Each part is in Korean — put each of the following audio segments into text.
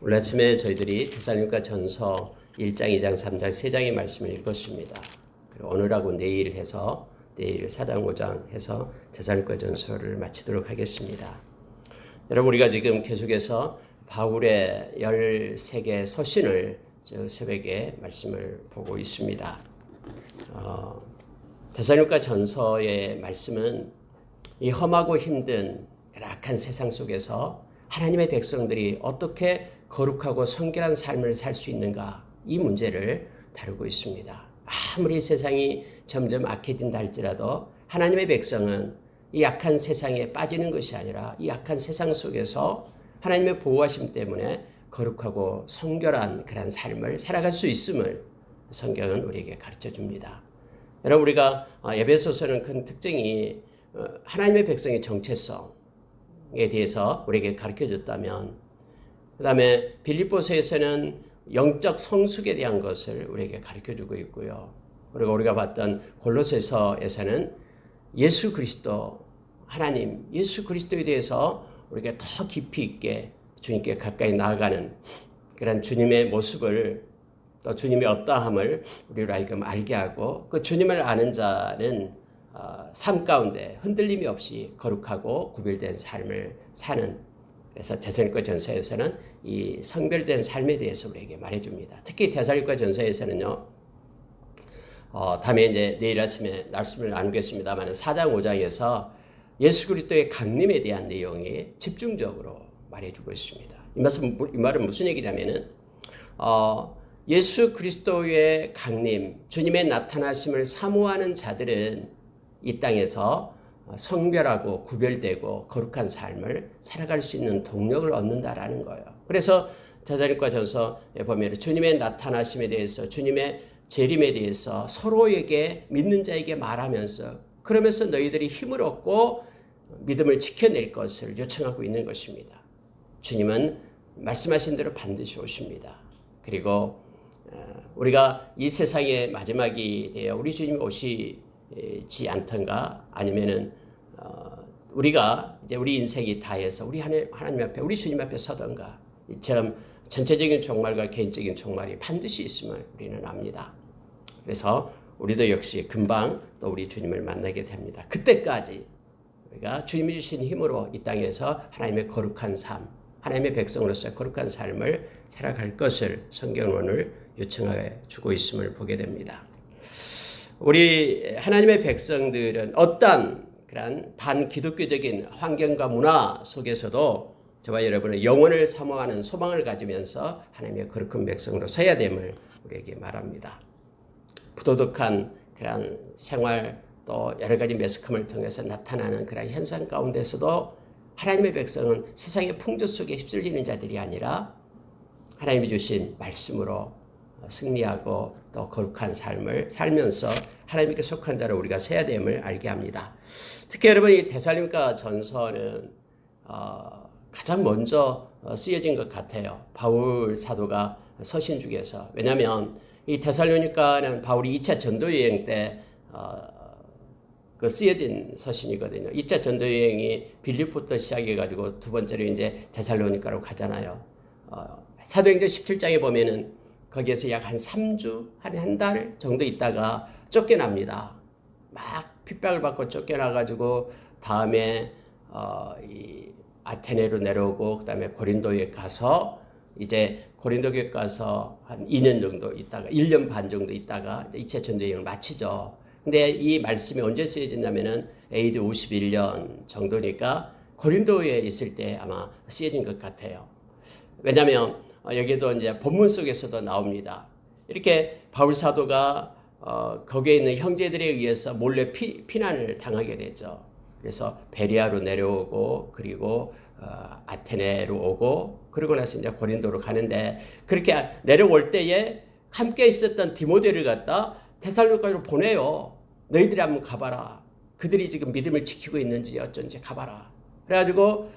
오늘 아침에 저희들이 데살로니가 전서 1장, 2장, 3장, 3장의 말씀을 읽었습니다. 그리고 오늘하고 내일 해서 내일 4장, 5장 해서 데살로니가 전서를 마치도록 하겠습니다. 여러분, 우리가 지금 계속해서 바울의 13개 서신을 새벽에 말씀을 보고 있습니다. 데살로니가 전서의 말씀은 이 험하고 힘든 열악한 세상 속에서 하나님의 백성들이 어떻게 거룩하고 성결한 삶을 살 수 있는가, 이 문제를 다루고 있습니다. 아무리 세상이 점점 악해진다 할지라도 하나님의 백성은 이 약한 세상에 빠지는 것이 아니라 이 약한 세상 속에서 하나님의 보호하심 때문에 거룩하고 성결한 그런 삶을 살아갈 수 있음을 성경은 우리에게 가르쳐 줍니다. 여러분, 우리가 에베소서는 큰 특징이 하나님의 백성의 정체성에 대해서 우리에게 가르쳐 줬다면, 그 다음에 빌립보서에서는 영적 성숙에 대한 것을 우리에게 가르쳐주고 있고요. 그리고 우리가 봤던 골로새서에서는 예수 그리스도, 하나님, 예수 그리스도에 대해서 우리가 더 깊이 있게 주님께 가까이 나아가는 그런 주님의 모습을, 또 주님의 어떠함을 우리로 하여금 알게 하고, 그 주님을 아는 자는 삶 가운데 흔들림이 없이 거룩하고 구별된 삶을 사는, 그래서 데살로니가 전서에서는 이 성별된 삶에 대해서 우리에게 말해줍니다. 특히 데살로니가 전서에서는요, 다음에 이제 내일 아침에 말씀을 나누겠습니다만 4장 5장에서 예수 그리스도의 강림에 대한 내용이 집중적으로 말해주고 있습니다. 이 말은 무슨 얘기냐면은 예수 그리스도의 강림, 주님의 나타나심을 사모하는 자들은 이 땅에서 성별하고 구별되고 거룩한 삶을 살아갈 수 있는 동력을 얻는다라는 거예요. 그래서 데살로니가 전서에 보면 주님의 나타나심에 대해서, 주님의 재림에 대해서 서로에게, 믿는 자에게 말하면서, 그러면서 너희들이 힘을 얻고 믿음을 지켜낼 것을 요청하고 있는 것입니다. 주님은 말씀하신 대로 반드시 오십니다. 그리고 우리가 이 세상의 마지막이 되어 우리 주님이 오시지 않던가, 아니면은 우리가 이제 우리 인생이 다해서 우리 하나님 앞에, 우리 주님 앞에 서던가, 이처럼 전체적인 종말과 개인적인 종말이 반드시 있음을 우리는 압니다. 그래서 우리도 역시 금방 또 우리 주님을 만나게 됩니다. 그때까지 우리가 주님이 주신 힘으로 이 땅에서 하나님의 거룩한 삶, 하나님의 백성으로서 거룩한 삶을 살아갈 것을 성경은 오늘 요청해 주고 있음을 보게 됩니다. 우리 하나님의 백성들은 어떤 그런 반기독교적인 환경과 문화 속에서도 저와 여러분은 영혼을 사모하는 소망을 가지면서 하나님의 거룩한 백성으로 서야 됨을 우리에게 말합니다. 부도덕한 그런 생활, 또 여러 가지 매스컴을 통해서 나타나는 그런 현상 가운데서도 하나님의 백성은 세상의 풍조 속에 휩쓸리는 자들이 아니라 하나님이 주신 말씀으로 승리하고 또 거룩한 삶을 살면서 하나님께 속한 자로 우리가 서야 됨을 알게 합니다. 특히 여러분, 이 데살로니가 전서는 가장 먼저 쓰여진 것 같아요. 바울 사도가 서신 중에서. 왜냐하면 이 데살로니가는 바울이 2차 전도 여행 때 쓰여진 서신이거든요. 2차 전도 여행이 빌립보부터 시작해가지고 두 번째로 이제 데살로니가로 가잖아요. 사도행전 17장에 보면은 거기에서 약 한 3주, 한 달 정도 있다가 쫓겨납니다. 막 핍박을 받고 쫓겨나가지고 다음에 이 아테네로 내려오고, 그 다음에 고린도에 가서, 이제 고린도에 가서 한 2년 정도 있다가, 1년 반 정도 있다가 이제 2차 전도 여행을 마치죠. 근데 이 말씀이 언제 쓰여졌냐면은 AD 51년 정도니까 고린도에 있을 때 아마 쓰여진 것 같아요. 왜냐하면 여기도 이제 본문 속에서도 나옵니다. 이렇게 바울 사도가 거기에 있는 형제들에 의해서 몰래 피난을 당하게 되죠. 그래서 베리아로 내려오고, 그리고 아테네로 오고, 그리고 나서 이제 고린도로 가는데, 그렇게 내려올 때에 함께 있었던 디모데를 갖다 데살로니가로 보내요. 너희들이 한번 가봐라. 그들이 지금 믿음을 지키고 있는지 어쩐지 가봐라. 그래가지고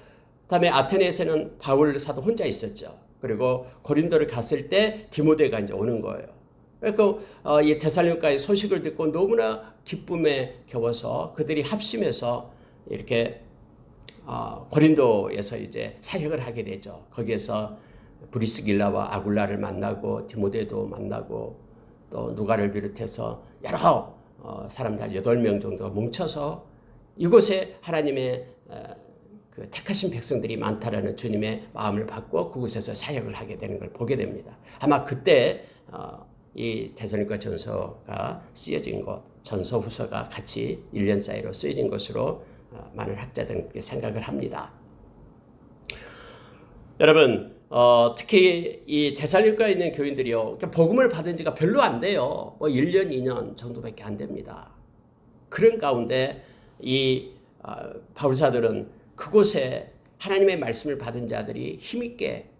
다음에 아테네에서는 바울 사도 혼자 있었죠. 그리고 고린도를 갔을 때 디모데가 이제 오는 거예요. 그러니까 이 데살로니가의 소식을 듣고 너무나 기쁨에 겨워서 그들이 합심해서 이렇게 고린도에서 이제 사역을 하게 되죠. 거기에서 브리스길라와 아굴라를 만나고 디모데도 만나고 또 누가를 비롯해서 여러 사람들 8명 정도가 뭉쳐서 이곳에 하나님의 그 택하신 백성들이 많다라는 주님의 마음을 받고 그곳에서 사역을 하게 되는 걸 보게 됩니다. 아마 그때 이 데살로니가 전서가 쓰여진 것, 전서 후서가 같이 1년 사이로 쓰여진 것으로 많은 학자들은 그렇게 생각을 합니다. 여러분, 특히 이 데살로니가에 있는 교인들이요, 복음을 받은 지가 별로 안 돼요. 뭐 1년, 2년 정도밖에 안 됩니다. 그런 가운데 이 바울사들은 그곳에 하나님의 말씀을 받은 자들이 힘있게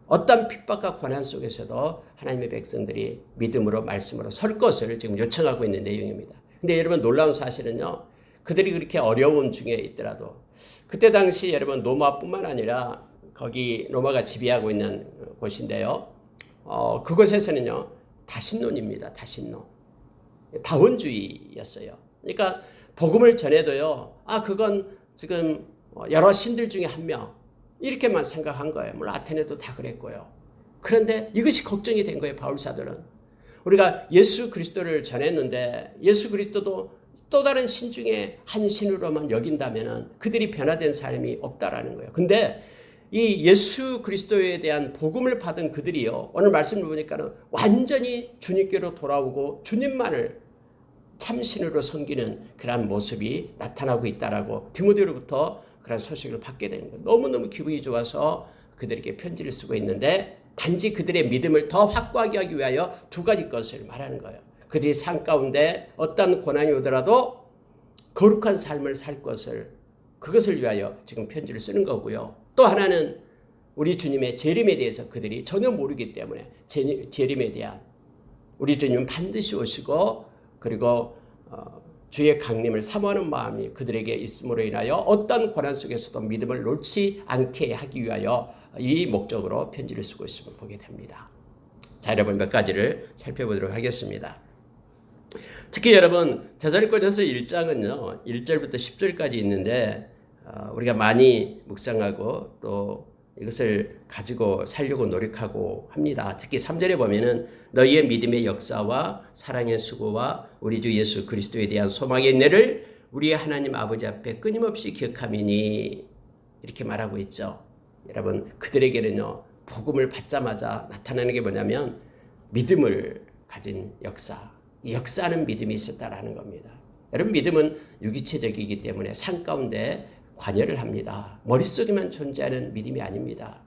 어떤 핍박과 고난 속에서도 하나님의 백성들이 믿음으로 말씀으로 설 것을 지금 요청하고 있는 내용입니다. 근데 여러분 놀라운 사실은요, 그들이 그렇게 어려움 중에 있더라도 그때 당시 여러분 로마뿐만 아니라 거기 로마가 지배하고 있는 곳인데요, 그곳에서는요 다신론입니다. 다신론, 다원주의였어요. 그러니까 복음을 전해도요, 그건 지금 여러 신들 중에 한 명 이렇게만 생각한 거예요. 물론 아테네도 다 그랬고요. 그런데 이것이 걱정이 된 거예요. 바울사들은. 우리가 예수 그리스도를 전했는데 예수 그리스도도 또 다른 신 중에 한 신으로만 여긴다면 그들이 변화된 삶이 없다라는 거예요. 근데 이 예수 그리스도에 대한 복음을 받은 그들이요, 오늘 말씀을 보니까는 완전히 주님께로 돌아오고 주님만을 참신으로 섬기는 그런 모습이 나타나고 있다라고 디모데로부터 그런 소식을 받게 되는 거예요. 너무너무 기분이 좋아서 그들에게 편지를 쓰고 있는데 단지 그들의 믿음을 더 확고하게 하기 위하여 2가지 것을 말하는 거예요. 그들이 삶 가운데 어떤 고난이 오더라도 거룩한 삶을 살 것을, 그것을 위하여 지금 편지를 쓰는 거고요. 또 하나는 우리 주님의 재림에 대해서 그들이 전혀 모르기 때문에 재림에 대한, 우리 주님은 반드시 오시고 그리고 주의 강림을 사모하는 마음이 그들에게 있음으로 인하여 어떤 고난 속에서도 믿음을 놓지 않게 하기 위하여 이 목적으로 편지를 쓰고 있음을 보게 됩니다. 자, 여러분 몇 가지를 살펴보도록 하겠습니다. 특히 여러분 데살로니가전서 1장은요 1절부터 10절까지 있는데 우리가 많이 묵상하고 또 이것을 가지고 살려고 노력하고 합니다. 특히 3절에 보면은 너희의 믿음의 역사와 사랑의 수고와 우리 주 예수 그리스도에 대한 소망의 인내를 우리의 하나님 아버지 앞에 끊임없이 기억하미니 이렇게 말하고 있죠. 여러분 그들에게는요 복음을 받자마자 나타나는 게 뭐냐면 믿음을 가진 역사, 역사하는 믿음이 있었다라는 겁니다. 여러분 믿음은 유기체적이기 때문에 삶 가운데 관여를 합니다. 머릿속에만 존재하는 믿음이 아닙니다.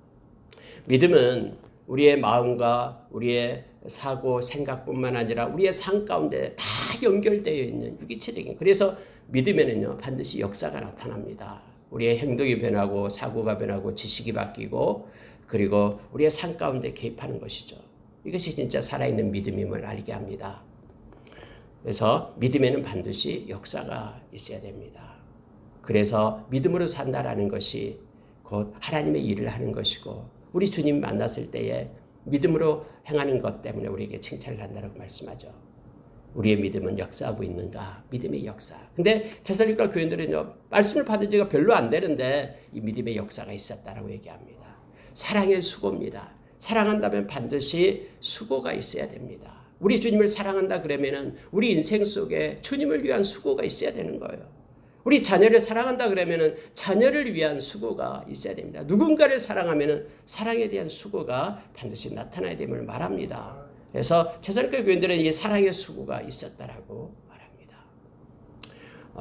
믿음은 우리의 마음과 우리의 사고, 생각뿐만 아니라 우리의 삶 가운데 다 연결되어 있는 유기체적인, 그래서 믿음에는요 반드시 역사가 나타납니다. 우리의 행동이 변하고 사고가 변하고 지식이 바뀌고 그리고 우리의 삶 가운데 개입하는 것이죠. 이것이 진짜 살아있는 믿음임을 알게 합니다. 그래서 믿음에는 반드시 역사가 있어야 됩니다. 그래서 믿음으로 산다라는 것이 곧 하나님의 일을 하는 것이고 우리 주님 만났을 때에 믿음으로 행하는 것 때문에 우리에게 칭찬을 한다고 말씀하죠. 우리의 믿음은 역사하고 있는가? 믿음의 역사. 근데 데살로니가 교인들은요 말씀을 받은 지가 별로 안 되는데 이 믿음의 역사가 있었다라고 얘기합니다. 사랑의 수고입니다. 사랑한다면 반드시 수고가 있어야 됩니다. 우리 주님을 사랑한다 그러면은 우리 인생 속에 주님을 위한 수고가 있어야 되는 거예요. 우리 자녀를 사랑한다 그러면은 자녀를 위한 수고가 있어야 됩니다. 누군가를 사랑하면은 사랑에 대한 수고가 반드시 나타나야 됨을 말합니다. 그래서 데살로니가 교인들은 이 사랑의 수고가 있었다라고 말합니다.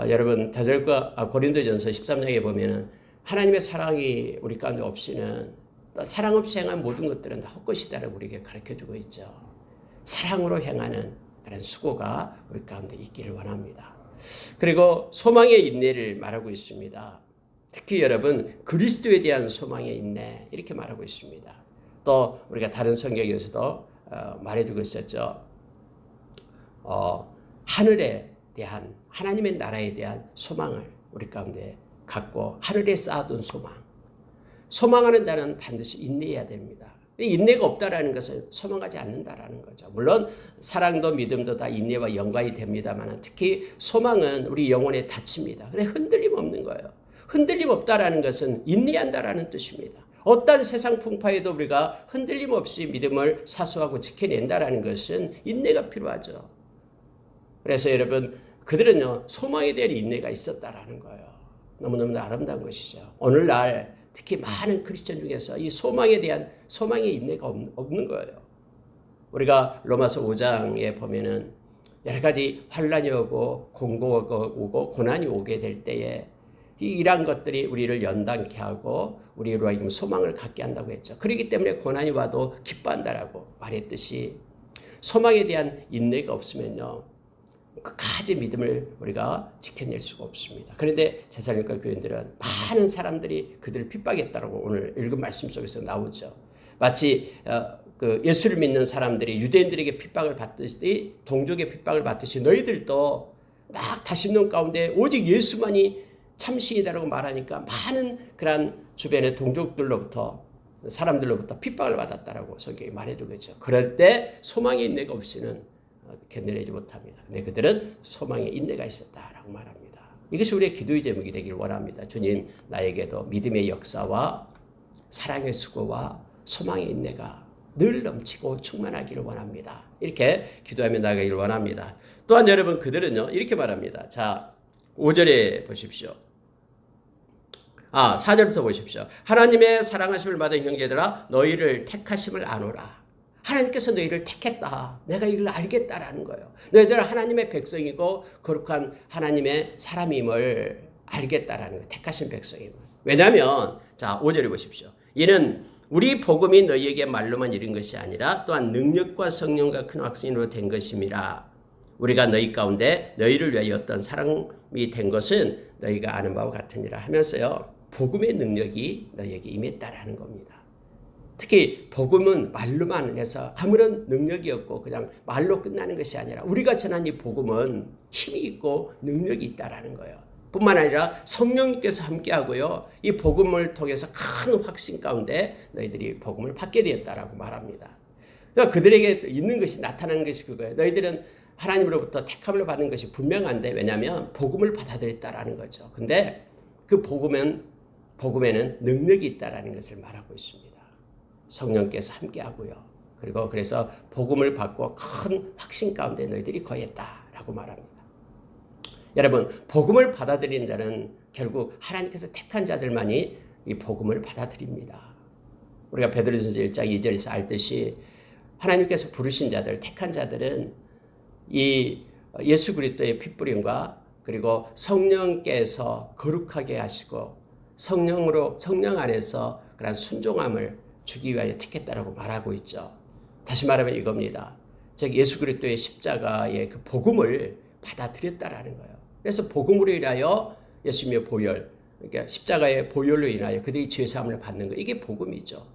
여러분 데살로니가 고린도전서 13장에 보면은 하나님의 사랑이 우리 가운데 없이는 또 사랑 없이 행한 모든 것들은 다 헛것이다라고 우리에게 가르쳐주고 있죠. 사랑으로 행하는 그런 수고가 우리 가운데 있기를 원합니다. 그리고 소망의 인내를 말하고 있습니다. 특히 여러분 그리스도에 대한 소망의 인내 이렇게 말하고 있습니다. 또 우리가 다른 성경에서도 말해주고 있었죠. 하늘에 대한 하나님의 나라에 대한 소망을 우리 가운데 갖고 하늘에 쌓아둔 소망. 소망하는 자는 반드시 인내해야 됩니다. 인내가 없다라는 것은 소망하지 않는다라는 거죠. 물론 사랑도 믿음도 다 인내와 연관이 됩니다만 특히 소망은 우리 영혼에 닫힙니다. 근데 흔들림 없는 거예요. 흔들림 없다라는 것은 인내한다라는 뜻입니다. 어떠한 세상 풍파에도 우리가 흔들림 없이 믿음을 사수하고 지켜낸다라는 것은 인내가 필요하죠. 그래서 여러분, 그들은요, 소망에 대한 인내가 있었다라는 거예요. 너무너무 아름다운 것이죠. 오늘날 특히 많은 크리스천 중에서 이 소망에 대한 소망의 인내가 없는 거예요. 우리가 로마서 5장에 보면은 여러 가지 환란이 오고 공고가 오고 고난이 오게 될 때에 이러한 것들이 우리를 연단케 하고 우리로 소망을 갖게 한다고 했죠. 그렇기 때문에 고난이 와도 기뻐한다라고 말했듯이 소망에 대한 인내가 없으면요, 끝까지 믿음을 우리가 지켜낼 수가 없습니다. 그런데 데살로니가 교인들은 많은 사람들이 그들을 핍박했다라고 오늘 읽은 말씀 속에서 나오죠. 마치 예수를 믿는 사람들이 유대인들에게 핍박을 받듯이 동족의 핍박을 받듯이 너희들도 막 다심론 가운데 오직 예수만이 참신이다라고 말하니까 많은 그런 주변의 동족들로부터 사람들로부터 핍박을 받았다라고 성경이 말해주고 있죠. 그럴 때 소망의 인내가 없이는 견뎌내지 못합니다. 근데 그들은 소망의 인내가 있었다라고 말합니다. 이것이 우리의 기도의 제목이 되길 원합니다. 주님, 나에게도 믿음의 역사와 사랑의 수고와 소망의 인내가 늘 넘치고 충만하기를 원합니다. 이렇게 기도하며 나가기를 원합니다. 또한 여러분, 그들은요, 이렇게 말합니다. 자, 5절에 보십시오. 4절부터 보십시오. 하나님의 사랑하심을 받은 형제들아, 너희를 택하심을 아노라. 하나님께서 너희를 택했다. 내가 이걸 알겠다라는 거예요. 너희들은 하나님의 백성이고 거룩한 하나님의 사람임을 알겠다라는 거예요. 택하신 백성임을. 왜냐하면 자, 5절에 보십시오. 이는 우리 복음이 너희에게 말로만 이른 것이 아니라 또한 능력과 성령과 큰 확신으로 된 것임이라. 우리가 너희 가운데 너희를 위하여 어떤 사람이 된 것은 너희가 아는 바와 같으니라 하면서요, 복음의 능력이 너희에게 임했다라는 겁니다. 특히 복음은 말로만 해서 아무런 능력이 없고 그냥 말로 끝나는 것이 아니라 우리가 전한 이 복음은 힘이 있고 능력이 있다라는 거예요. 뿐만 아니라 성령님께서 함께하고요, 이 복음을 통해서 큰 확신 가운데 너희들이 복음을 받게 되었다라고 말합니다. 그러니까 그들에게 있는 것이 나타나는 것이 그거예요. 너희들은 하나님으로부터 택함을 받은 것이 분명한데, 왜냐하면 복음을 받아들였다라는 거죠. 근데 그 복음에는 능력이 있다라는 것을 말하고 있습니다. 성령께서 함께하고요. 그리고 그래서 복음을 받고 큰 확신 가운데 너희들이 거했다라고 말합니다. 여러분, 복음을 받아들인 자는 결국 하나님께서 택한 자들만이 이 복음을 받아들입니다. 우리가 베드로전서 1장 2절에서 알듯이 하나님께서 부르신 자들, 택한 자들은 이 예수 그리스도의 핏부림과 그리고 성령께서 거룩하게 하시고 성령 안에서 그런 순종함을 주기 위하여 택했다라고 말하고 있죠. 다시 말하면 이겁니다. 즉 예수 그리스도의 십자가의 그 복음을 받아들였다라는 거예요. 그래서 복음으로 인하여 예수님의 보혈, 그러니까 십자가의 보혈로 인하여 그들이 죄 사함을 받는 거, 이게 복음이죠.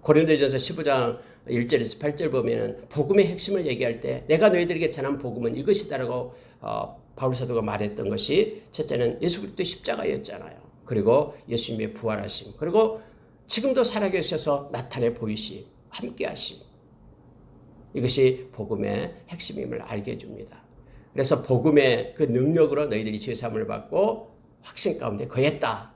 고린도전서 15장 1절에서 8절 보면은 복음의 핵심을 얘기할 때 내가 너희들에게 전한 복음은 이것이다라고 바울 사도가 말했던 것이, 첫째는 예수 그리스도의 십자가였잖아요. 그리고 예수님의 부활하심, 그리고 지금도 살아계셔서 나타내 보이심, 함께하심, 이것이 복음의 핵심임을 알게 해줍니다. 그래서 복음의 그 능력으로 너희들이 죄사함을 받고 확신 가운데 거했다.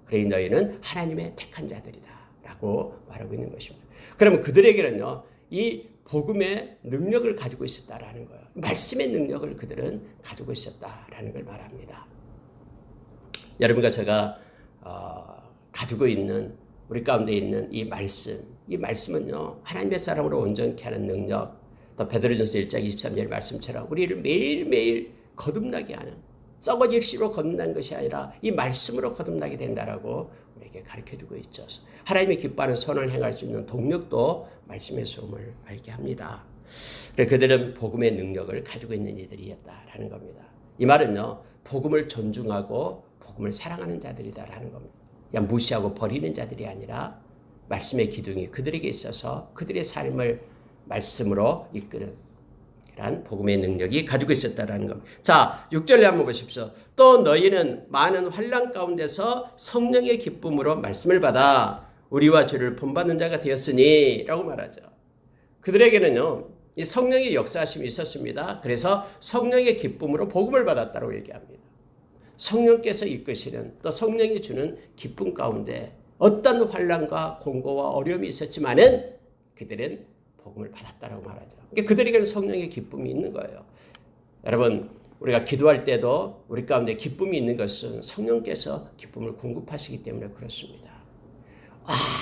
그러니 너희는 하나님의 택한 자들이다 라고 말하고 있는 것입니다. 그러면 그들에게는요, 이 복음의 능력을 가지고 있었다라는 거예요. 말씀의 능력을 그들은 가지고 있었다라는 걸 말합니다. 여러분과 제가 가지고 있는, 우리 가운데 있는 이 말씀은요, 하나님의 사람으로 온전케 하는 능력, 또 베드로전서 1장 23절 말씀처럼 우리를 매일매일 거듭나게 하는, 썩어질 씨로 거듭난 것이 아니라 이 말씀으로 거듭나게 된다라고 우리에게 가르쳐주고 있죠. 하나님이 기뻐하는 선을 행할 수 있는 동력도 말씀의 소음을 알게 합니다. 그래서 그들은 복음의 능력을 가지고 있는 이들이었다라는 겁니다. 이 말은요, 복음을 존중하고 복음을 사랑하는 자들이다라는 겁니다. 그냥 무시하고 버리는 자들이 아니라 말씀의 기둥이 그들에게 있어서 그들의 삶을 말씀으로 이끄는 그런 복음의 능력이 가지고 있었다라는 겁니다. 자, 6절에 한번 보십시오. 또 너희는 많은 환난 가운데서 성령의 기쁨으로 말씀을 받아 우리와 주를 본받는 자가 되었으니 라고 말하죠. 그들에게는요, 이 성령의 역사하심이 있었습니다. 그래서 성령의 기쁨으로 복음을 받았다고 얘기합니다. 성령께서 이끄시는, 또 성령이 주는 기쁨 가운데 어떤 환난과 공고와 어려움이 있었지만은 그들은 복음을 받았다라고 말하죠. 그러니까 그들에게는 성령의 기쁨이 있는 거예요. 여러분, 우리가 기도할 때도 우리 가운데 기쁨이 있는 것은 성령께서 기쁨을 공급하시기 때문에 그렇습니다.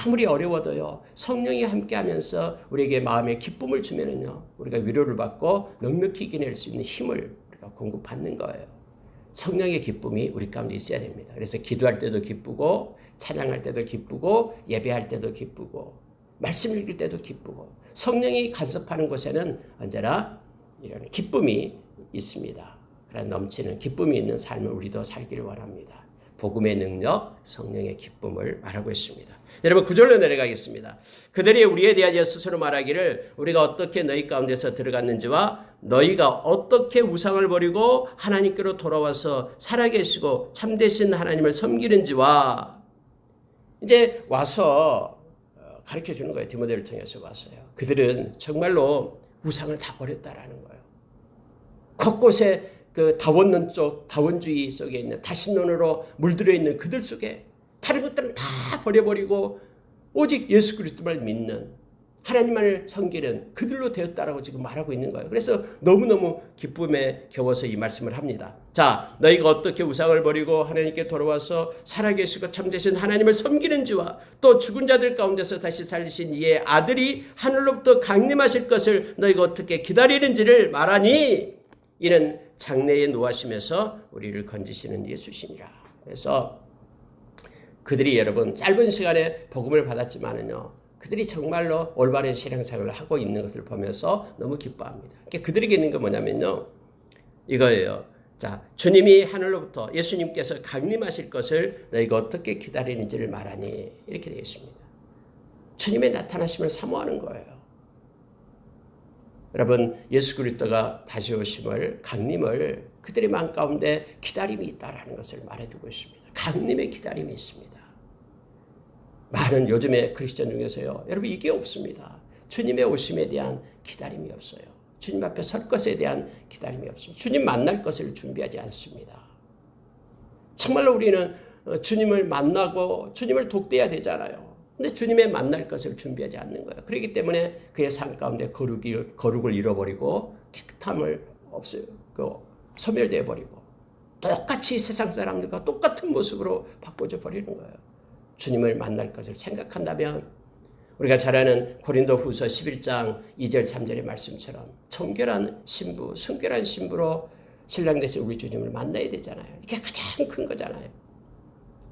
아무리 어려워도요, 성령이 함께하면서 우리에게 마음에 기쁨을 주면은요, 우리가 위로를 받고 넉넉히 이겨낼 수 있는 힘을 우리가 공급받는 거예요. 성령의 기쁨이 우리 가운데 있어야 됩니다. 그래서 기도할 때도 기쁘고, 찬양할 때도 기쁘고, 예배할 때도 기쁘고, 말씀 읽을 때도 기쁘고, 성령이 간섭하는 곳에는 언제나 이런 기쁨이 있습니다. 그런 넘치는 기쁨이 있는 삶을 우리도 살기를 원합니다. 복음의 능력, 성령의 기쁨을 말하고 있습니다. 여러분 9절로 내려가겠습니다. 그들이 우리에 대하여 스스로 말하기를 우리가 어떻게 너희 가운데서 들어갔는지와 너희가 어떻게 우상을 버리고 하나님께로 돌아와서 살아계시고 참되신 하나님을 섬기는지와 이제 와서 가르쳐 주는 거예요. 디모데를 통해서 와서요. 그들은 정말로 우상을 다 버렸다라는 거예요. 곳곳에 그 다원론 쪽, 다원주의 속에 있는 다신론으로 물들어 있는 그들 속에 다른 것들은 다 버려버리고 오직 예수 그리스도를 믿는 하나님만을 섬기는 그들로 되었다라고 지금 말하고 있는 거예요. 그래서 너무너무 기쁨에 겨워서 이 말씀을 합니다. 자, 너희가 어떻게 우상을 버리고 하나님께 돌아와서 살아계시고 참되신 하나님을 섬기는지와 또 죽은 자들 가운데서 다시 살리신 이의 아들이 하늘로부터 강림하실 것을 너희가 어떻게 기다리는지를 말하니 이는 장래에 노하심에서 우리를 건지시는 예수시니라. 그래서 그들이 여러분 짧은 시간에 복음을 받았지만은요, 그들이 정말로 올바른 신앙생활을 하고 있는 것을 보면서 너무 기뻐합니다. 그러니까 그들에게 있는 건 뭐냐면요, 이거예요. 자, 주님이 하늘로부터 예수님께서 강림하실 것을 너희가 어떻게 기다리는지를 말하니 이렇게 되어 있습니다. 주님의 나타나심을 사모하는 거예요. 여러분 예수 그리스도가 다시 오심을 강림을 그들의 마음 가운데 기다림이 있다라는 것을 말해두고 있습니다. 강림의 기다림이 있습니다. 많은 요즘의 크리스천 중에서요, 여러분 이게 없습니다. 주님의 오심에 대한 기다림이 없어요. 주님 앞에 설 것에 대한 기다림이 없습니다. 주님 만날 것을 준비하지 않습니다. 정말로 우리는 주님을 만나고 주님을 독대해야 되잖아요. 근데 주님의 만날 것을 준비하지 않는 거예요. 그렇기 때문에 그의 삶 가운데 거룩을 잃어버리고 깨끗함을 소멸되어 버리고 똑같이 세상 사람들과 똑같은 모습으로 바꿔져 버리는 거예요. 주님을 만날 것을 생각한다면 우리가 잘 아는 고린도 후서 11장 2절 3절의 말씀처럼 정결한 신부, 순결한 신부로 신랑 되신 우리 주님을 만나야 되잖아요. 이게 가장 큰 거잖아요.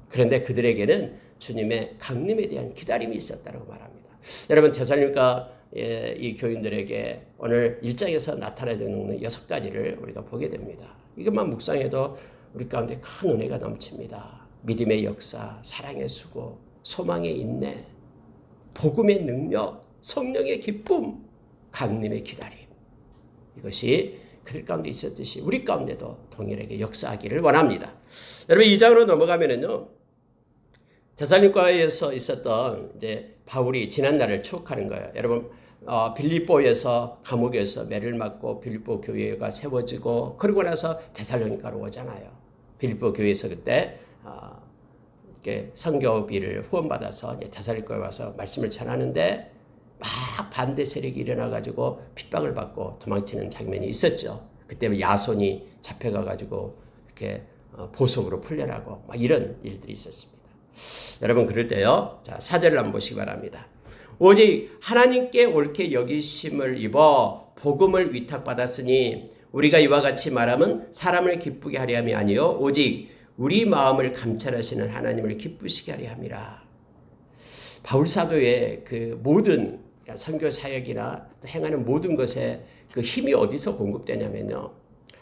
그런데 그들에게는 주님의 강림에 대한 기다림이 있었다고 말합니다. 여러분 데살로니가 이 교인들에게 오늘 1장에서 나타나는 6가지를 우리가 보게 됩니다. 이것만 묵상해도 우리 가운데 큰 은혜가 넘칩니다. 믿음의 역사, 사랑의 수고, 소망의 인내, 복음의 능력, 성령의 기쁨, 강림의 기다림. 이것이 그들 가운데 있었듯이 우리 가운데도 동일하게 역사하기를 원합니다. 여러분 2장으로 넘어가면은요, 데살로니가에서 있었던 이제 바울이 지난 날을 추억하는 거예요. 여러분 빌립보에서 감옥에서 매를 맞고 빌립보 교회가 세워지고 그러고 나서 데살로니가로 오잖아요. 빌립보 교회에서 그때 이렇게 선교비를 후원받아서 이제 데살로니가에 와서 말씀을 전하는데 막 반대 세력이 일어나 가지고 핍박을 받고 도망치는 장면이 있었죠. 그때 야손이 잡혀가 가지고 이렇게 보석으로 풀려나고 막 이런 일들이 있었습니다. 여러분 그럴 때요, 자 4절을 한번 보시기 바랍니다. 오직 하나님께 옳게 여기심을 입어 복음을 위탁받았으니 우리가 이와 같이 말하면 사람을 기쁘게 하려 함이 아니요 오직 우리 마음을 감찰하시는 하나님을 기쁘시게 하려 함이라. 바울 사도의 그 모든 선교 사역이나 행하는 모든 것에 그 힘이 어디서 공급되냐면요,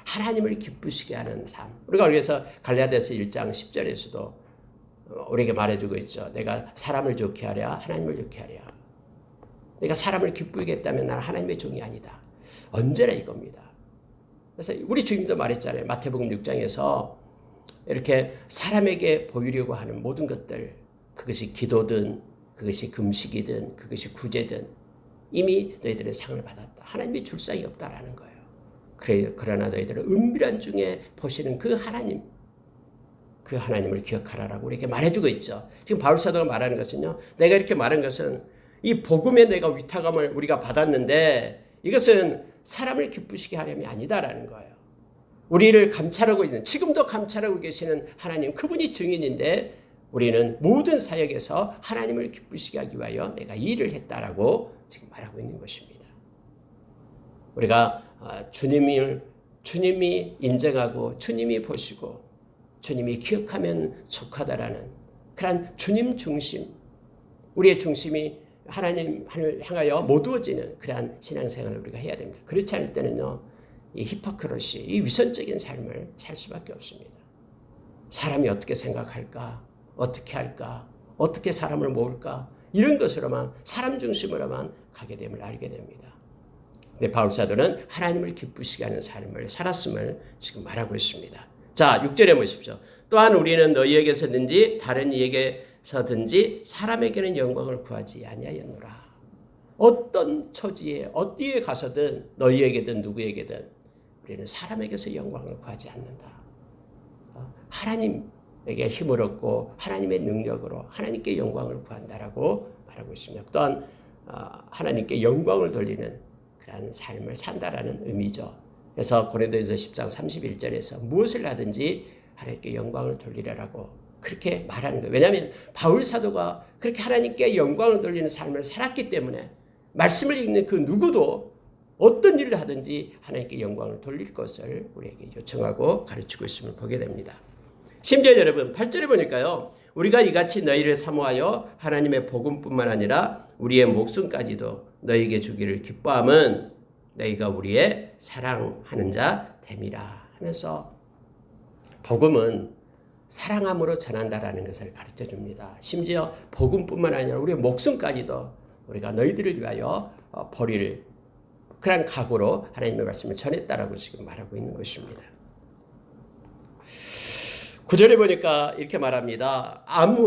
하나님을 기쁘시게 하는 삶. 우리가 그래서 갈라디아서 1장 10절에서도 우리에게 말해주고 있죠. 내가 사람을 좋게 하랴 하나님을 좋게 하랴. 내가 사람을 기쁘게 했다면 나는 하나님의 종이 아니다. 언제나 이겁니다. 그래서 우리 주님도 말했잖아요. 마태복음 6장에서 이렇게 사람에게 보이려고 하는 모든 것들, 그것이 기도든 그것이 금식이든 그것이 구제든 이미 너희들은 상을 받았다. 하나님이 줄 상이 없다라는 거예요. 그러나 너희들은 은밀한 중에 보시는 그 하나님, 그 하나님을 기억하라라고 이렇게 말해주고 있죠. 지금 바울 사도가 말하는 것은요. 내가 이렇게 말한 것은 이 복음에 내가 위탁함을 우리가 받았는데 이것은 사람을 기쁘시게 하려면 아니다라는 거예요. 우리를 감찰하고 있는, 지금도 감찰하고 계시는 하나님, 그분이 증인인데 우리는 모든 사역에서 하나님을 기쁘시게 하기 위하여 내가 이 일을 했다라고 지금 말하고 있는 것입니다. 우리가 주님이 인정하고 주님이 보시고 주님이 기억하면 족하다라는 그런 주님 중심, 우리의 중심이 하나님을 향하여 모두어지는 그러한 신앙생활을 우리가 해야 됩니다. 그렇지 않을 때는요, 이 히포크러시, 이 위선적인 삶을 살 수밖에 없습니다. 사람이 어떻게 생각할까? 어떻게 할까? 어떻게 사람을 모을까? 이런 것으로만, 사람 중심으로만 가게 됨을 알게 됩니다. 근데 바울 사도는 하나님을 기쁘시게 하는 삶을 살았음을 지금 말하고 있습니다. 자, 6절에 보십시오. 또한 우리는 너희에게서든지 다른 이에게서든지 사람에게는 영광을 구하지 아니하였노라. 어떤 처지에 어디에 가서든 너희에게든 누구에게든 우리는 사람에게서 영광을 구하지 않는다. 하나님에게 힘을 얻고 하나님의 능력으로 하나님께 영광을 구한다라고 말하고 있습니다. 또한 하나님께 영광을 돌리는 그런 삶을 산다라는 의미죠. 그래서 고린도전서 10장 31절에서 무엇을 하든지 하나님께 영광을 돌리라라고 그렇게 말하는 거예요. 왜냐하면 바울 사도가 그렇게 하나님께 영광을 돌리는 삶을 살았기 때문에 말씀을 읽는 그 누구도 어떤 일을 하든지 하나님께 영광을 돌릴 것을 우리에게 요청하고 가르치고 있음을 보게 됩니다. 심지어 여러분 8절에 보니까요. 우리가 이같이 너희를 사모하여 하나님의 복음뿐만 아니라 우리의 목숨까지도 너희에게 주기를 기뻐함은 너희가 우리의 사랑하는 자 됨이라 하면서 복음은 사랑함으로 전한다라는 것을 가르쳐 줍니다. 심지어 복음뿐만 아니라 우리의 목숨까지도 우리가 너희들을 위하여 버릴 그런 각오로 하나님의 말씀을 전했다라고 지금 말하고 있는 것입니다. 9절에 보니까 이렇게 말합니다.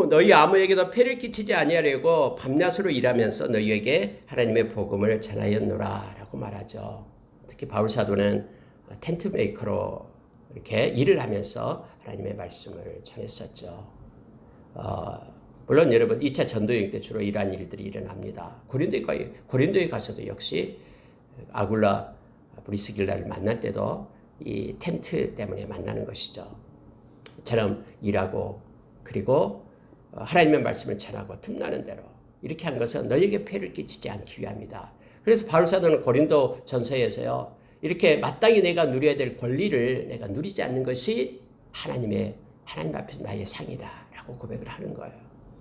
너희 아무에게도 폐를 끼치지 아니하려고 밤낮으로 일하면서 너희에게 하나님의 복음을 전하였노라 라고 말하죠. 특히 바울 사도는 텐트 메이커로 이렇게 일을 하면서 하나님의 말씀을 전했었죠. 물론 여러분 2차 전도여행 때 주로 이러한 일들이 일어납니다. 고린도에 가서도 역시 아굴라 브리스길라를 만날 때도 이 텐트 때문에 만나는 것이죠. 처럼 일하고 그리고 하나님의 말씀을 전하고 틈나는 대로 이렇게 한 것은 너희에게 폐를 끼치지 않기 위함이다. 그래서 바울 사도는 고린도 전서에서요. 이렇게 마땅히 내가 누려야 될 권리를 내가 누리지 않는 것이 하나님 앞에서 나의 상이다라고 고백을 하는 거예요.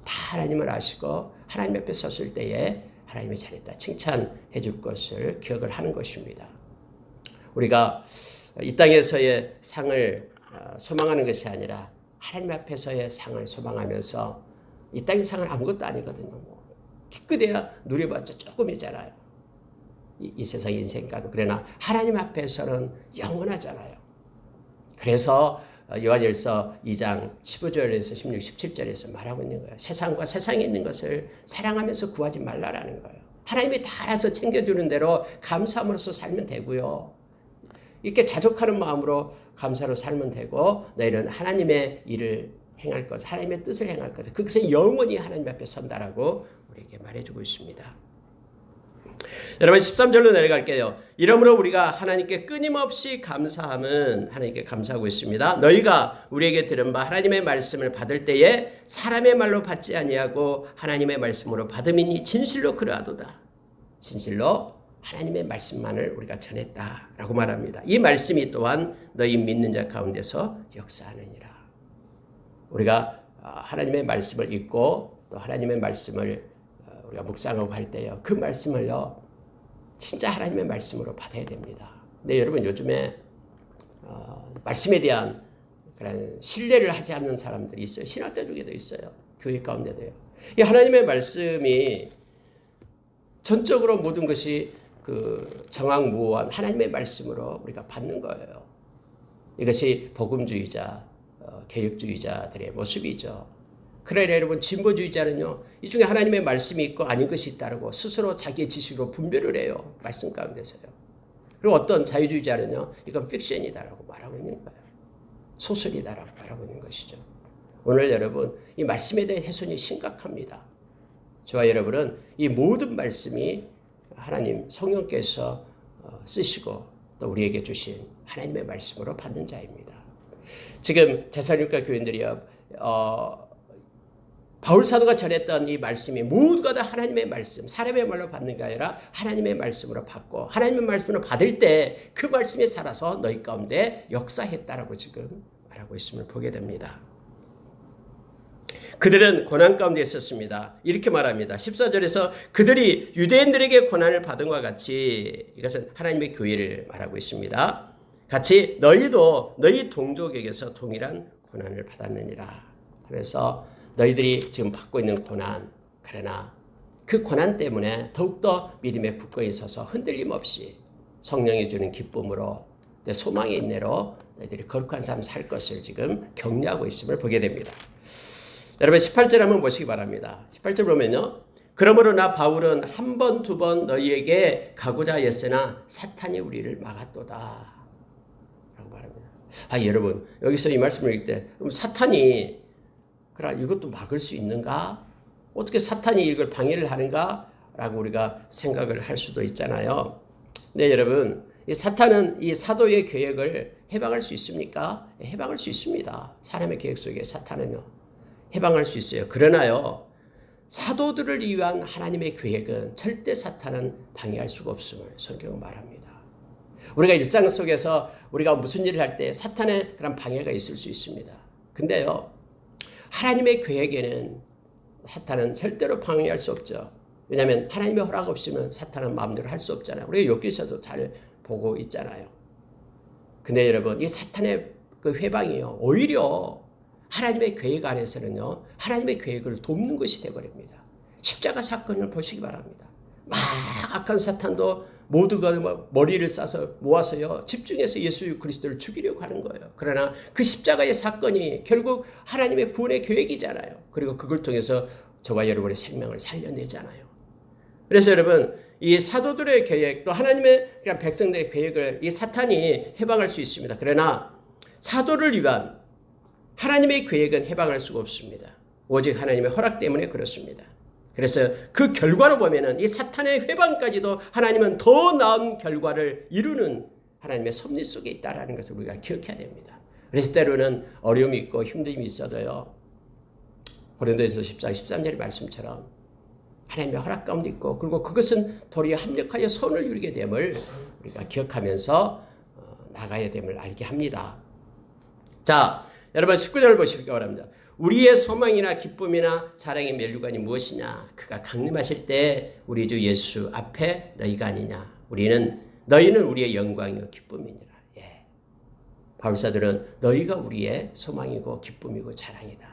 다 하나님을 아시고 하나님 앞에 섰을 때에 하나님이 잘했다 칭찬해 줄 것을 기억을 하는 것입니다. 우리가 이 땅에서의 상을 소망하는 것이 아니라 하나님 앞에서의 상을 소망하면서 이 땅의 상은 아무것도 아니거든요. 기껏해야 누려봤자 조금이잖아요. 이 세상의 인생가도. 그러나 하나님 앞에서는 영원하잖아요. 그래서 요한일서 2장 15절에서 16, 17절에서 말하고 있는 거예요. 세상과 세상에 있는 것을 사랑하면서 구하지 말라라는 거예요. 하나님이 다 알아서 챙겨주는 대로 감사함으로써 살면 되고요. 이렇게 자족하는 마음으로 감사로 살면 되고 너희는 하나님의 일을 행할 것, 하나님의 뜻을 행할 것, 그것은 영원히 하나님 앞에 선다라고 우리에게 말해주고 있습니다. 여러분 13절로 내려갈게요. 이러므로 우리가 하나님께 끊임없이 감사함은 하나님께 감사하고 있습니다. 너희가 우리에게 들은 바 하나님의 말씀을 받을 때에 사람의 말로 받지 아니하고 하나님의 말씀으로 받음이니 진실로 그러하도다. 진실로 하나님의 말씀만을 우리가 전했다라고 말합니다. 이 말씀이 또한 너희 믿는 자 가운데서 역사하느니라. 우리가 하나님의 말씀을 읽고 또 하나님의 말씀을 우리가 묵상하고 할 때요. 그 말씀을요. 진짜 하나님의 말씀으로 받아야 됩니다. 근데 여러분 요즘에 말씀에 대한 그런 신뢰를 하지 않는 사람들이 있어요. 신학자 중에도 있어요. 교회 가운데도요. 이 하나님의 말씀이 전적으로 모든 것이 그 정확무한 하나님의 말씀으로 우리가 받는 거예요. 이것이 복음주의자, 개혁주의자들의 모습이죠. 그러나 여러분 진보주의자는요. 이 중에 하나님의 말씀이 있고 아닌 것이 있다고 스스로 자기의 지식으로 분별을 해요. 말씀 가운데서요. 그리고 어떤 자유주의자는요. 이건 픽션이다라고 말하고 있는 거예요. 소설이다라고 말하고 있는 것이죠. 오늘 여러분 이 말씀에 대한 훼손이 심각합니다. 저와 여러분은 이 모든 말씀이 하나님 성령께서 쓰시고 또 우리에게 주신 하나님의 말씀으로 받는 자입니다. 지금 데살로니가 교인들이요, 바울 사도가 전했던 이 말씀이 모두가 다 하나님의 말씀, 사람의 말로 받는 게 아니라 하나님의 말씀으로 받고 하나님의 말씀으로 받을 때 그 말씀에 살아서 너희 가운데 역사했다라고 지금 말하고 있음을 보게 됩니다. 그들은 고난 가운데 있었습니다. 이렇게 말합니다. 14절에서 그들이 유대인들에게 고난을 받은 것과 같이, 이것은 하나님의 교회를 말하고 있습니다. 같이 너희도 너희 동족에게서 동일한 고난을 받았느니라. 그래서 너희들이 지금 받고 있는 고난, 그러나 그 고난 때문에 더욱더 믿음에 굳건히 있어서 흔들림 없이 성령이 주는 기쁨으로 소망의 인내로 너희들이 거룩한 삶 살 것을 지금 격려하고 있음을 보게 됩니다. 여러분 18절 한번 보시기 바랍니다. 18절 보면요. 그러므로 나 바울은 한 번, 두 번 너희에게 가고자 했으나 사탄이 우리를 막았도다. 라고 말합니다. 여러분 여기서 이 말씀을 읽을 때 그럼 사탄이 그래 이것도 막을 수 있는가? 어떻게 사탄이 이걸 방해를 하는가? 라고 우리가 생각을 할 수도 있잖아요. 네, 여러분 이 사탄은 이 사도의 계획을 해방할 수 있습니까? 해방할 수 있습니다. 사람의 계획 속에 사탄은요. 해방할 수 있어요. 그러나요. 사도들을 위한 하나님의 계획은 절대 사탄은 방해할 수가 없음을 성경은 말합니다. 우리가 일상 속에서 우리가 무슨 일을 할 때 사탄의 그런 방해가 있을 수 있습니다. 근데요. 하나님의 계획에는 사탄은 절대로 방해할 수 없죠. 왜냐하면 하나님의 허락 없이는 사탄은 마음대로 할 수 없잖아요. 우리가 욥기서도 잘 보고 있잖아요. 근데 여러분 이 사탄의 그 회방이요. 오히려 하나님의 계획 안에서는요. 하나님의 계획을 돕는 것이 되어버립니다. 십자가 사건을 보시기 바랍니다. 막 악한 사탄도 모두가 머리를 싸서 모아서요. 집중해서 예수 그리스도를 죽이려고 하는 거예요. 그러나 그 십자가의 사건이 결국 하나님의 구원의 계획이잖아요. 그리고 그걸 통해서 저와 여러분의 생명을 살려내잖아요. 그래서 여러분 이 사도들의 계획 또 하나님의 백성들의 계획을 이 사탄이 해방할 수 있습니다. 그러나 사도를 위한 하나님의 계획은 해방할 수가 없습니다. 오직 하나님의 허락 때문에 그렇습니다. 그래서 그 결과로 보면은 이 사탄의 회방까지도 하나님은 더 나은 결과를 이루는 하나님의 섭리 속에 있다라는 것을 우리가 기억해야 됩니다. 그래서 때로는 어려움이 있고 힘듦이 있어도요. 고린도에서 14, 13절의 말씀처럼 하나님의 허락 가운데 있고 그리고 그것은 도리어 합력하여 선을 이루게 됨을 우리가 기억하면서 나가야 됨을 알게 합니다. 자, 여러분 19절을 보시기 바랍니다. 우리의 소망이나 기쁨이나 자랑의 면류관이 무엇이냐? 그가 강림하실 때 우리 주 예수 앞에 너희가 아니냐? 너희는 우리의 영광이요 기쁨이니라. 예. 바울사들은 너희가 우리의 소망이고 기쁨이고 자랑이다.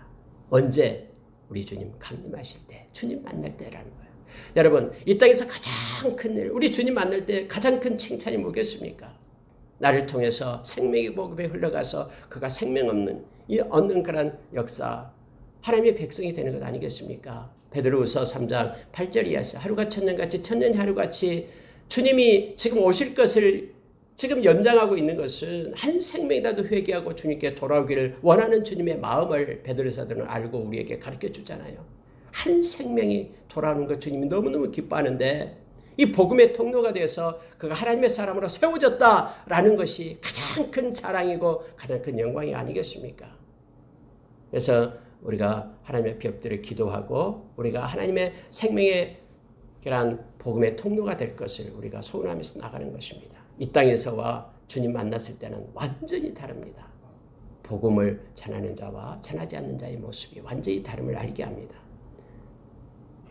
언제? 우리 주님 강림하실 때, 주님 만날 때라는 거예요. 여러분 이 땅에서 가장 큰 일, 우리 주님 만날 때 가장 큰 칭찬이 뭐겠습니까? 나를 통해서 생명의 복음에 흘러가서 그가 생명 얻는 그런 역사, 하나님의 백성이 되는 것 아니겠습니까? 베드로후서 3장 8절 이하에서 하루가 천년같이 천년이 하루같이 주님이 지금 오실 것을 지금 연장하고 있는 것은 한 생명이라도 회개하고 주님께 돌아오기를 원하는 주님의 마음을 베드로사들은 알고 우리에게 가르쳐 주잖아요. 한 생명이 돌아오는 것 주님이 너무너무 기뻐하는데 이 복음의 통로가 돼서 그가 하나님의 사람으로 세워졌다라는 것이 가장 큰 자랑이고 가장 큰 영광이 아니겠습니까? 그래서 우리가 하나님의 벽들을 기도하고 우리가 하나님의 생명의 그런 복음의 통로가 될 것을 우리가 소원하면서 나가는 것입니다. 이 땅에서와 주님 만났을 때는 완전히 다릅니다. 복음을 전하는 자와 전하지 않는 자의 모습이 완전히 다름을 알게 합니다.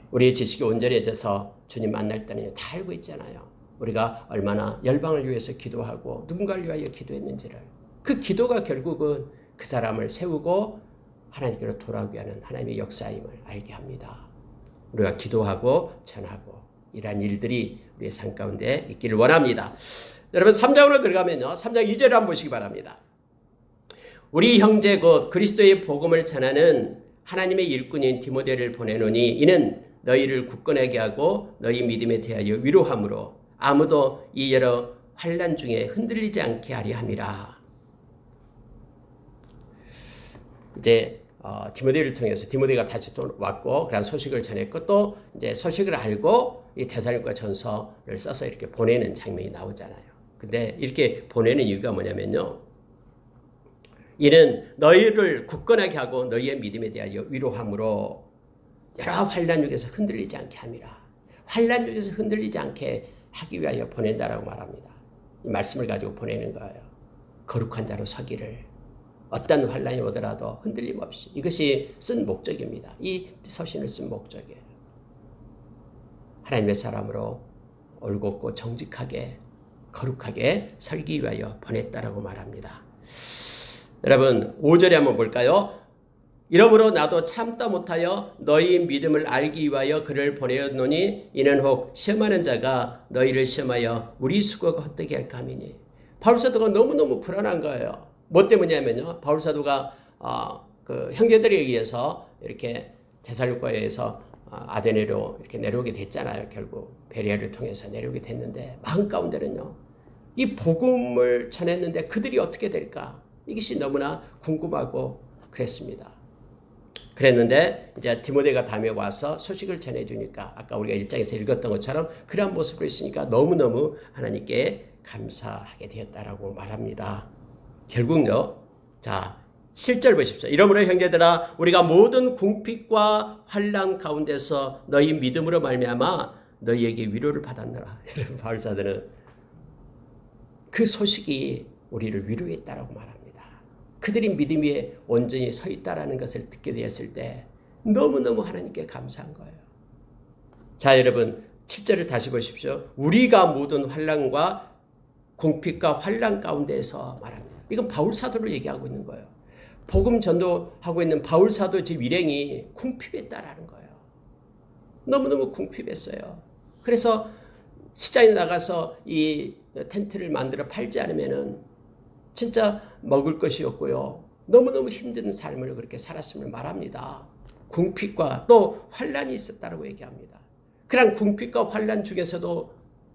우리의 지식이 온전해져서 주님 만날 때는 다 알고 있잖아요. 우리가 얼마나 열방을 위해서 기도하고 누군가를 위하여 기도했는지를. 그 기도가 결국은 그 사람을 세우고 하나님께로 돌아오게 하는 하나님의 역사임을 알게 합니다. 우리가 기도하고 전하고 이러한 일들이 우리의 삶 가운데 있기를 원합니다. 여러분 3장으로 들어가면요. 3장 2절을 한번 보시기 바랍니다. 우리 형제 곧 그리스도의 복음을 전하는 하나님의 일꾼인 디모데를 보내노니 이는 너희를 굳건하게 하고 너희 믿음에 대하여 위로함으로 아무도 이 여러 환난 중에 흔들리지 않게 하려 함이라. 이제 디모데를 통해서 디모데가 다시 또 왔고 그런 소식을 전했고 또 이제 소식을 알고 이 데살로니가 전서를 써서 이렇게 보내는 장면이 나오잖아요. 근데 이렇게 보내는 이유가 뭐냐면요. 이는 너희를 굳건하게 하고 너희의 믿음에 대하여 위로함으로 여러 환난 중에서 흔들리지 않게 함이라. 환난 중에서 흔들리지 않게 하기 위하여 보낸다라고 말합니다. 이 말씀을 가지고 보내는 거예요. 거룩한 자로 서기를. 어떤 환난이 오더라도 흔들림 없이. 이것이 쓴 목적입니다. 이 서신을 쓴 목적이에요. 하나님의 사람으로 올곧고 정직하게 거룩하게 살기 위하여 보냈다라고 말합니다. 여러분 5절에 한번 볼까요? 이러므로 나도 참다 못하여 너희 믿음을 알기 위하여 그를 보내었노니 이는 혹 시험하는 자가 너희를 시험하여 우리 수고가 헛되게 할까 함이니. 바울사도가 너무너무 불안한 거예요. 뭐 때문이냐면요. 바울사도가 그 형제들에 의해서 이렇게 데살로니가에서 아데네로 이렇게 내려오게 됐잖아요. 결국 베레아를 통해서 내려오게 됐는데 마음 가운데는요. 이 복음을 전했는데 그들이 어떻게 될까? 이것이 너무나 궁금하고 그랬습니다. 그랬는데 이제 디모데가 다음에 와서 소식을 전해주니까 아까 우리가 1장에서 읽었던 것처럼 그러한 모습을 있으니까 너무너무 하나님께 감사하게 되었다라고 말합니다. 결국요. 자 7절 보십시오. 이러므로 형제들아 우리가 모든 궁핍과 환난 가운데서 너희 믿음으로 말미암아 너희에게 위로를 받았노라. 여러분 바울사도는 그 소식이 우리를 위로했다라고 말합니다. 그들이 믿음 위에 온전히 서 있다라는 것을 듣게 되었을 때 너무너무 하나님께 감사한 거예요. 자 여러분 7절을 다시 보십시오. 우리가 모든 환난과 궁핍과 환난 가운데에서 말합니다. 이건 바울사도를 얘기하고 있는 거예요. 복음 전도하고 있는 바울사도 집 일행이 궁핍했다라는 거예요. 너무너무 궁핍했어요. 그래서 시장에 나가서 이 텐트를 만들어 팔지 않으면은 진짜 먹을 것이 없고요. 너무너무 힘든 삶을 그렇게 살았음을 말합니다. 궁핍과 또 환난이 있었다고 얘기합니다. 그런 궁핍과 환난 중에서도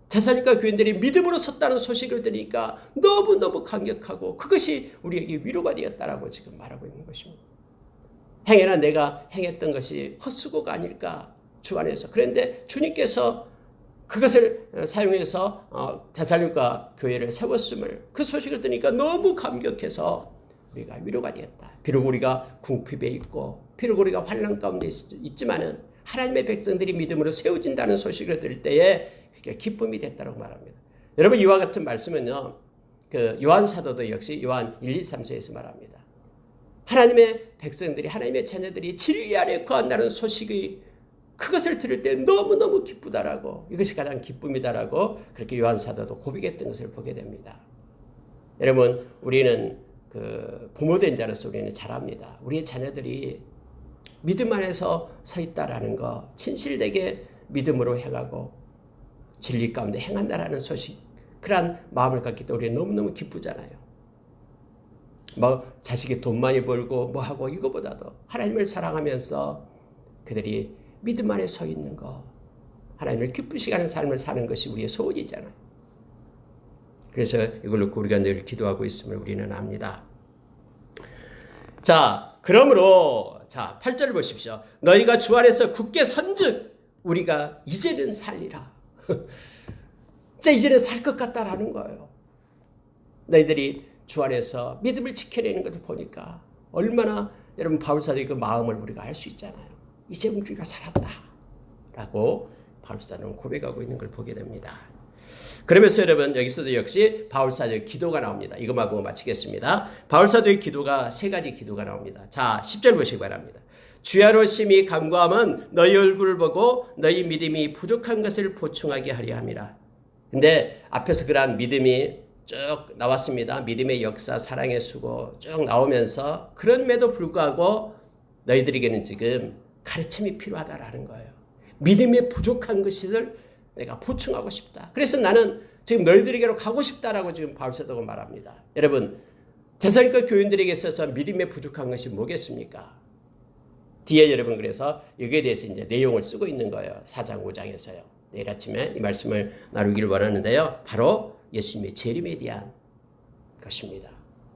데살로니가 교인들이 믿음으로 섰다는 소식을 들으니까 너무너무 감격하고 그것이 우리에게 위로가 되었다라고 지금 말하고 있는 것입니다. 행여나 내가 행했던 것이 헛수고가 아닐까 주 안에서. 그런데 주님께서 그것을 사용해서 데살로니가 교회를 세웠음을 그 소식을 들으니까 너무 감격해서 우리가 위로가 되었다. 비록 우리가 궁핍에 있고 비록 우리가 환난 가운데 있지만은 하나님의 백성들이 믿음으로 세워진다는 소식을 들을 때에 그게 기쁨이 됐다고 말합니다. 여러분 이와 같은 말씀은요. 그 요한 사도도 역시 요한 1, 2, 3서에서 말합니다. 하나님의 백성들이 하나님의 자녀들이 진리 안에 거한다는 소식이 그것을 들을 때 너무너무 기쁘다라고 이것이 가장 기쁨이다라고 그렇게 요한 사도도 고백했던 것을 보게 됩니다. 여러분 우리는 그 부모된 자로서 우리는 잘 압니다. 우리의 자녀들이 믿음 안에서 서 있다라는 거 진실되게 믿음으로 행하고 진리 가운데 행한다라는 소식 그러한 마음을 갖기 때문에 우리는 너무너무 기쁘잖아요. 뭐 자식이 돈 많이 벌고 뭐 하고 이거보다도 하나님을 사랑하면서 그들이 믿음 안에 서 있는 거 하나님을 기쁘시게 하는 삶을 사는 것이 우리의 소원이잖아요. 그래서 이걸 놓고 우리가 늘 기도하고 있음을 우리는 압니다. 자 그러므로 자 8절을 보십시오. 너희가 주 안에서 굳게 선즉 우리가 이제는 살리라. 진짜 이제는 살 것 같다라는 거예요. 너희들이 주 안에서 믿음을 지켜내는 것을 보니까 얼마나 여러분 바울사도의 그 마음을 우리가 알 수 있잖아요. 이제 우리가 살았다라고 바울사도는 고백하고 있는 걸 보게 됩니다. 그러면서 여러분 여기서도 역시 바울사도의 기도가 나옵니다. 이것만 보고 마치겠습니다. 바울사도의 기도가 세 가지 기도가 나옵니다. 자 10절 보시기 바랍니다. 주야로 심히 간구함은 너희 얼굴을 보고 너희 믿음이 부족한 것을 보충하게 하려 함이라. 근데 앞에서 그러한 믿음이 쭉 나왔습니다. 믿음의 역사, 사랑의 수고 쭉 나오면서 그럼에도 불구하고 너희들에게는 지금 가르침이 필요하다라는 거예요. 믿음의 부족한 것을 내가 보충하고 싶다. 그래서 나는 지금 너희들에게로 가고 싶다라고 지금 바울사도가 말합니다. 여러분 데살로니가 교인들에게 있어서 믿음의 부족한 것이 뭐겠습니까? 뒤에 여러분 그래서 여기에 대해서 이제 내용을 쓰고 있는 거예요. 4장 5장에서요. 내일 아침에 이 말씀을 나누기를 원하는데요. 바로 예수님의 재림에 대한 것입니다.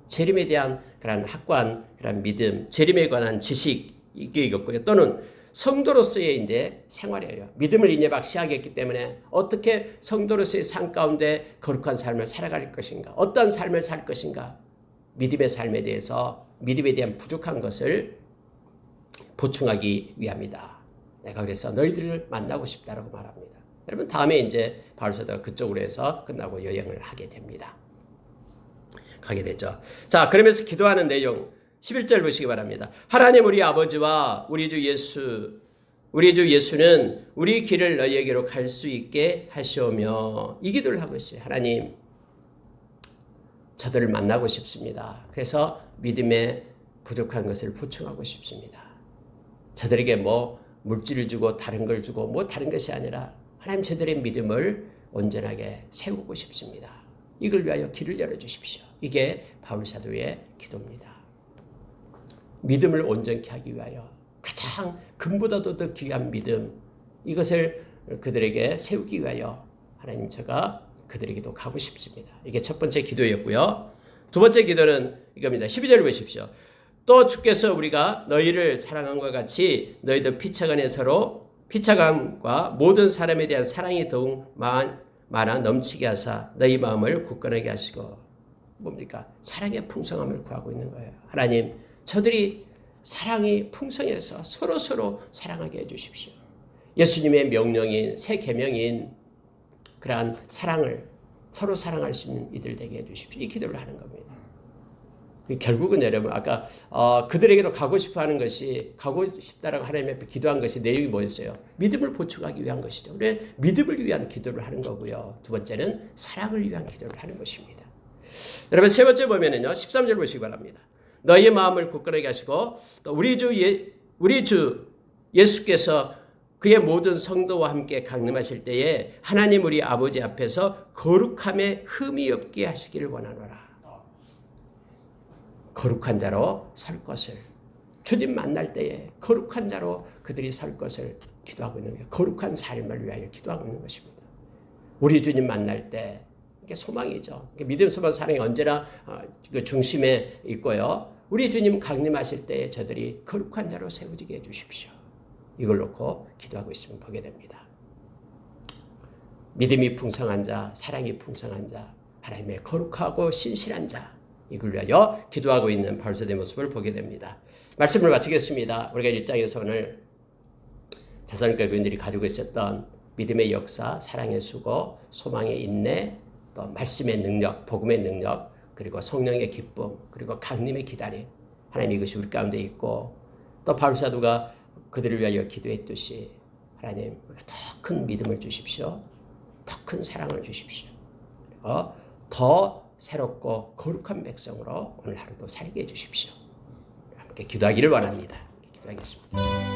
재림에 대한 그런 확고한 그런 믿음, 재림에 관한 지식 이게 있고요. 또는 성도로서의 이제 생활이에요. 믿음을 이제 막 시작했기 때문에 어떻게 성도로서의 삶 가운데 거룩한 삶을 살아갈 것인가, 어떤 삶을 살 것인가, 믿음의 삶에 대해서 믿음에 대한 부족한 것을 보충하기 위함이다. 내가 그래서 너희들을 만나고 싶다라고 말합니다. 여러분 다음에 이제 바울사도가 그쪽으로 해서 끝나고 여행을 하게 됩니다. 가게 되죠. 자, 그러면서 기도하는 내용 11절 보시기 바랍니다. 하나님 우리 아버지와 우리 주 예수는 우리 길을 너희에게로 갈 수 있게 하시오며 이 기도를 하고 있어요. 하나님 저들을 만나고 싶습니다. 그래서 믿음에 부족한 것을 보충하고 싶습니다. 저들에게 뭐 물질을 주고 다른 걸 주고 뭐 다른 것이 아니라 하나님 저들의 믿음을 온전하게 세우고 싶습니다. 이걸 위하여 길을 열어주십시오. 이게 바울사도의 기도입니다. 믿음을 온전케 하기 위하여 가장 금보다도 더 귀한 믿음 이것을 그들에게 세우기 위하여 하나님 제가 그들에게도 가고 싶습니다. 이게 첫 번째 기도였고요. 두 번째 기도는 이겁니다. 12절을 보십시오. 또 주께서 우리가 너희를 사랑함과 같이 너희도 피차감과 모든 사람에 대한 사랑이 더욱 많아 넘치게 하사 너희 마음을 굳건하게 하시고 뭡니까? 사랑의 풍성함을 구하고 있는 거예요. 하나님 저들이 사랑이 풍성해서 서로 사랑하게 해주십시오. 예수님의 명령인 새 계명인 그러한 사랑을 서로 사랑할 수 있는 이들 되게 해주십시오. 이 기도를 하는 겁니다. 결국은 여러분 아까 그들에게로 가고 싶어하는 것이 가고 싶다라고 하나님 앞에 기도한 것이 내용이 뭐였어요? 믿음을 보충하기 위한 것이죠. 그래 믿음을 위한 기도를 하는 거고요. 두 번째는 사랑을 위한 기도를 하는 것입니다. 여러분 세 번째 보면은요 13절 보시기 바랍니다. 너희의 마음을 굳건하게 하시고 또 우리 주 예수께서 그의 모든 성도와 함께 강림하실 때에 하나님 우리 아버지 앞에서 거룩함에 흠이 없게 하시기를 원하노라. 거룩한 자로 설 것을 주님 만날 때에 거룩한 자로 그들이 설 것을 기도하고 있는 거예요. 거룩한 삶을 위하여 기도하고 있는 것입니다. 우리 주님 만날 때 이게 소망이죠. 믿음, 소망, 사랑이 언제나 그 중심에 있고요. 우리 주님 강림하실 때에 저들이 거룩한 자로 세워지게 해주십시오. 이걸 놓고 기도하고 있으면 보게 됩니다. 믿음이 풍성한 자, 사랑이 풍성한 자, 하나님의 거룩하고 신실한 자 이걸 위하여 기도하고 있는 바울사도의 모습을 보게 됩니다. 말씀을 마치겠습니다. 우리가 1장에서 오늘 데살로니가 교인들이 가지고 있었던 믿음의 역사, 사랑의 수고, 소망의 인내, 또 말씀의 능력, 복음의 능력, 그리고 성령의 기쁨, 그리고 강림의 기다림. 하나님 이것이 우리 가운데 있고 또 바울사도가 그들을 위하여 기도했듯이 하나님 더 큰 믿음을 주십시오. 더 큰 사랑을 주십시오. 그리고 더 새롭고 거룩한 백성으로 오늘 하루도 살게 해주십시오. 함께 기도하기를 원합니다. 기도하겠습니다.